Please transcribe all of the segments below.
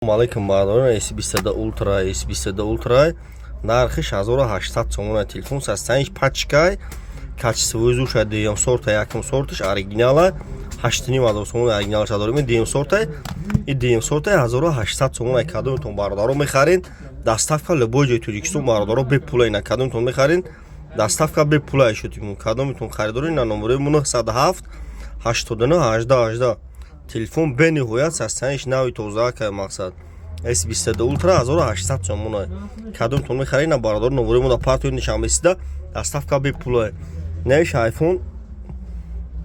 Алейкум бардорон S20 Ultra S20 Ultra нархи 1800 сомон телефон састаниш пачкай качествои зуша деям сорта якум сорташ оригинала 8,5 сомон оригиналаш дорим деям сорта и деям сорта 1800 сомон кадомтон бардоро мехарин доставка любой ҷои Тоҷикистон бардоро бепулай на кадомтон мехарин доставка бепулай шудим кадомтон харидори на номери 907 89 18 18 телефон бениҳоят састаниш нави тоза ка мақсад S20 Ultra 1800 сомон кадомтон мехарин на бардор номери мода партион нишан месида доставка бепулай навиш iPhone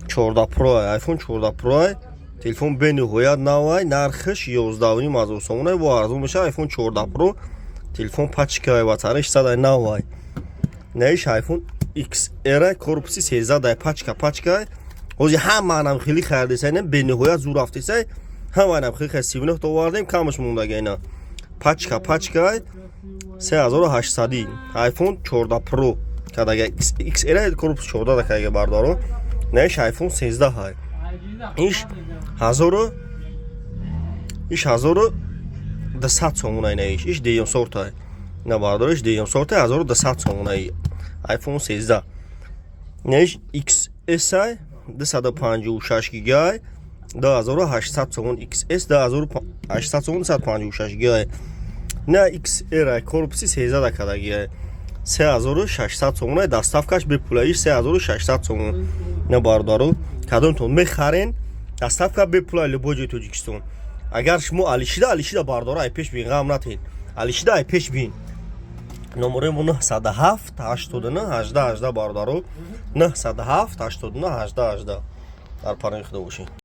14 Pro iPhone 14 Pro телефон бениҳоят навай нархиш 11500 сомон ва арзон меша iPhone 14 Pro телефон пачкай ва тариш садай навай навиш iPhone XR корпуси 13 пачкай ҳозир ҳамаанам хеле хардисайна бениҳоят зур афтисай ҳамаанам хеле хасивнах товардем камаш мондагайна пачкай 3800 iPhone 14 Pro кадага XR корпус 14 дакага бардоро навиш iPhone 13 ҳай иш 1200 сомон ай навиш иш деям сорта на бардориш деям сорта 1200 сомон ай iPhone 13 навиш XS ай 256 гигай 2800 сомон XS 2800 сомон 256 гигай на XR корпуси 13 дакадаги 3600 сомон доставкаш бепулаи 3600 сомон на бардору кадомтон мехарен доставка бепулаи любой ҷои Тоҷикистон агар шумо алишида бардора ай пеш бин ғам натед алишида ай пеш бин номери 907 89 18 18 бардору 907 89 18 18 дар парои худо бошед.